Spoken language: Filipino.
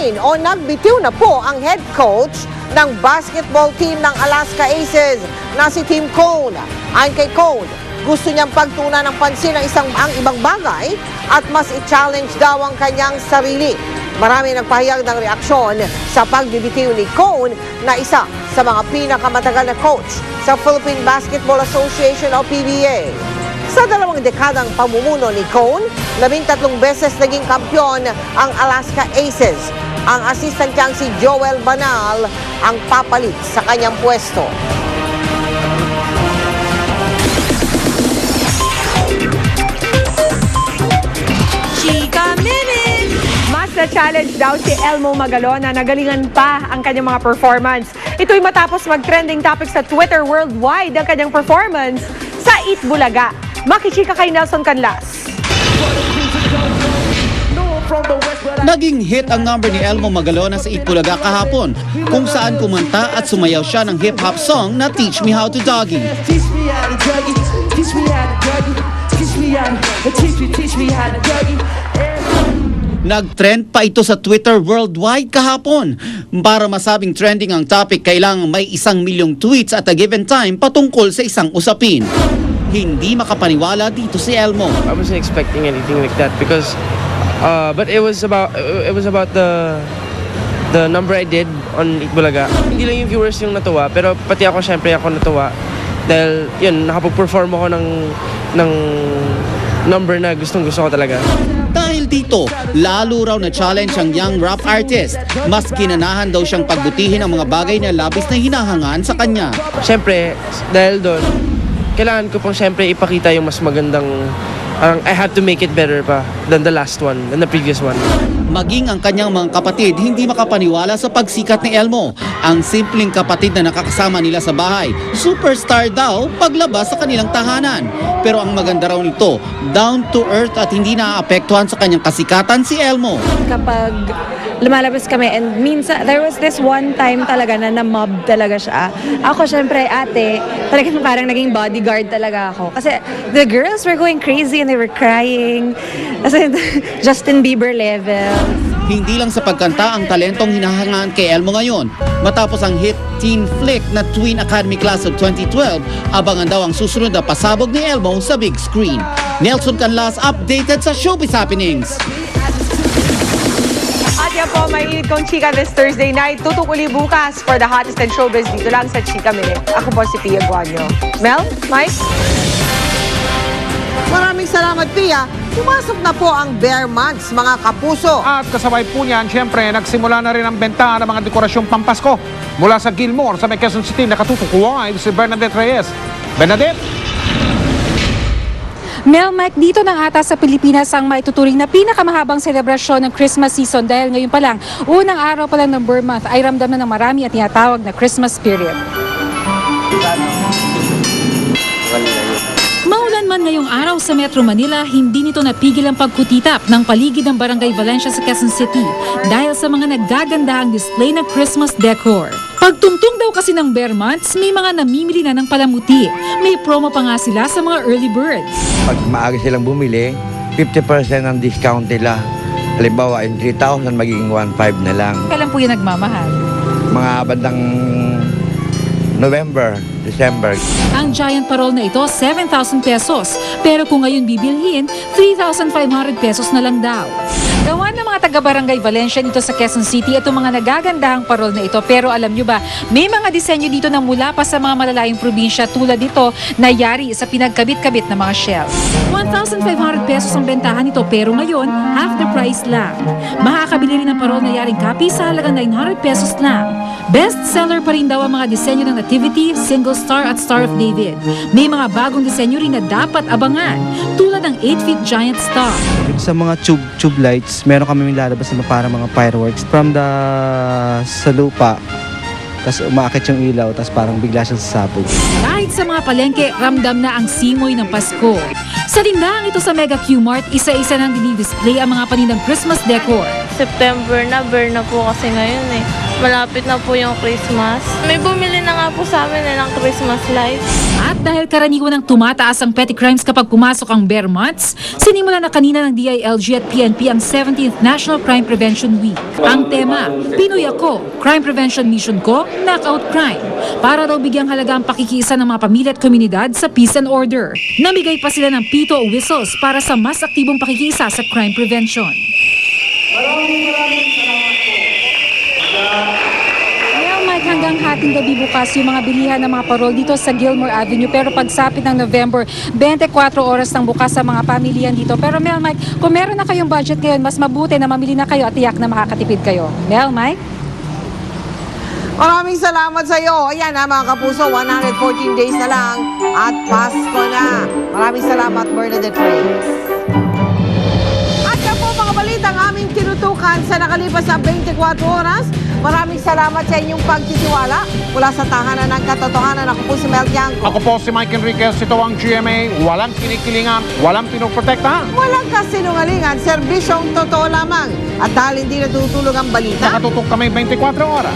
rin o nagbitiw na po ang head coach ng basketball team ng Alaska Aces na si Tim Cone. Ayon kay Cone, gusto niyang pagtuunan ng pansin ang ibang bagay at mas i-challenge daw ang kanyang sarili. Marami nagpahayag ng reaksyon sa pagbibitiw ni Cone na isa sa mga pinakamatagal na coach sa Philippine Basketball Association o PBA. Sa 2 dekadang pamumuno ni Cone, 13 beses naging kampyon ang Alaska Aces. Ang assistant niyang si Joel Banal ang papalit sa kanyang pwesto. Chika Minute! Mas na-challenge daw si Elmo Magalona na nagalingan pa ang kanyang mga performance. Ito'y matapos mag-trending topic sa Twitter worldwide ang kanyang performance sa Eat Bulaga. Makichika kay Nelson Canlas. Naging hit ang number ni Elmo Magalona sa Itbulaga kahapon, kung saan kumanta at sumayaw siya ng hip-hop song na Teach Me How to Doggy. Teach me how to doggy, teach me how to doggy, teach me how to, teach me how to doggy. Nag-trend pa ito sa Twitter worldwide kahapon. Para masabing trending ang topic, kailangang may 1 milyong tweets at a given time patungkol sa isang usapin. Hindi makapaniwala dito si Elmo. I wasn't expecting anything like that because but it was about the number I did on Itbulaga. Hindi lang yung viewers yung natuwa, pero pati ako syempre ako natuwa dahil yun nakapag-perform ako ng number na gustong-gusto ko talaga. Dahil dito, lalo raw na challenge ang young rap artist. Mas ginanahan daw siyang pagbutihin ang mga bagay na labis na hinahangaan sa kanya. Syempre, dahil doon, kailangan ko pang syempre ipakita yung mas magandang I had to make it better pa than the last one, than the previous one. Maging ang kanyang mga kapatid hindi makapaniwala sa pagsikat ni Elmo. Ang simpleng kapatid na nakakasama nila sa bahay, superstar daw paglabas sa kanilang tahanan. Pero ang maganda raw nito, down to earth at hindi naaapektuhan sa kanyang kasikatan si Elmo. Kapag lumalabas kami and minsan, there was this one time talaga na na-mob talaga siya. Ako syempre ate, talagang parang naging bodyguard talaga ako. Kasi the girls were going crazy and they were crying. Kasi Justin Bieber level. Hindi lang sa pagkanta ang talentong hinahangaan kay Elmo ngayon. Matapos ang hit teen flick na Twin Academy Class of 2012, abangan daw ang susunod na pasabog ni Elmo sa big screen. Nelson Canlas, updated sa Showbiz Happenings. At yan po, may init kong chika this Thursday night. Tutok uli bukas for the hottest and showbiz dito lang sa Chika Minute. Ako po si Pia Guanyo. Mel? Mike? Maraming salamat, Pia. Pumasok na po ang bare months, mga kapuso. At kasabay po niyan, siyempre, nagsimula na rin ang bentahan ng mga dekorasyong pampasko. Mula sa Gilmore, sa Quezon City, nakatutok live si Bernadette Reyes. Bernadette? Mel, Mike, dito na ata sa Pilipinas ang maituturing na pinakamahabang selebrasyon ng Christmas season dahil ngayon pa lang, unang araw pa lang ng Burr Month ay ramdam na ng marami at tinatawag na Christmas spirit. Maulan man ngayong araw sa Metro Manila, hindi nito napigil ang pagkutitap ng paligid ng Barangay Valencia sa Quezon City dahil sa mga naggagandahang display ng Christmas decor. Pagtungtong daw kasi ng Bare Months, may mga namimili na ng palamuti. May promo pa nga sila sa mga early birds. Pag maaga silang bumili, 50% ang discount nila. Halimbawa, yung 3,000 magiging 1,500 na lang. Kailan po yung nagmamahal? Mga bandang November, December. Ang giant parol na ito, 7,000 pesos. Pero kung ngayon bibilhin, 3,500 pesos na lang daw. Gawa ng mga taga-barangay Valencia dito sa Quezon City itong mga nagagandahang parol na ito. Pero alam nyo ba, may mga disenyo dito na mula pa sa mga malalayong probinsya tulad nito na yari sa pinagkabit-kabit na mga shells. 1,500 pesos ang bentahan nito pero ngayon, half the price lang. Makakabili rin ng parol na yaring copy sa halagang 900 pesos lang. Best seller pa rin daw ang mga disenyo ng Nativity, Single Star at Star of David. May mga bagong disenyo rin na dapat abangan tulad ng 8-feet giant star. Sa mga tube lights, meron kami lalabas na para mga fireworks from sa lupa. Tapos umaakit yung ilaw, tapos parang bigla siyang sasabog. Kahit sa mga palengke, ramdam na ang simoy ng Pasko. Sa tindahan ito sa Mega Q-Mart, isa-isa nang dinidisplay ang mga panindang Christmas decor. September na, burn na po kasi ngayon eh. malapit na po yung Christmas. May bumili na nga po sa amin ng Christmas lights. At dahil karaniwan ng tumataas ang petty crimes kapag pumasok ang bare months, sinimula na kanina ng DILG at PNP ang 17th National Crime Prevention Week. Ang tema, Pinoy Ako, Crime Prevention Mission ko, Knockout Crime. Para raw bigyang halaga ang pakikiisa ng mga pamilya at komunidad sa peace and order. Namigay pa sila ng pito o whistles para sa mas aktibong pakikiisa sa crime prevention. Hanggang hating gabi bukas yung mga bilihan ng mga parol dito sa Gilmore Avenue. Pero pagsapit ng November, 24 oras ng bukas sa mga pamilyan dito. Pero Mel Mike, kung meron na kayong budget ngayon, mas mabuti na mamili na kayo at tiyak na makakatipid kayo. Mel Mike? Maraming salamat sa iyo. Ayan ha mga kapuso, 114 days na lang at Pasko na. Maraming salamat, Bernadette Reyes. At yan po mga balita ang aming tinutukan sa nakalipas na 24 oras. Maraming salamat sa inyong pagtitiwala mula sa tahanan ng katotohanan. Ako po si Mel Tiangco. Ako po si Mike Enriquez. Ito ang GMA. Walang kinikilingan, walang pinoprotektahan. Walang kasinungalingan, serbisyong totoo lamang. At dahil hindi natutulog ang balita, Nakatutok kami 24 oras.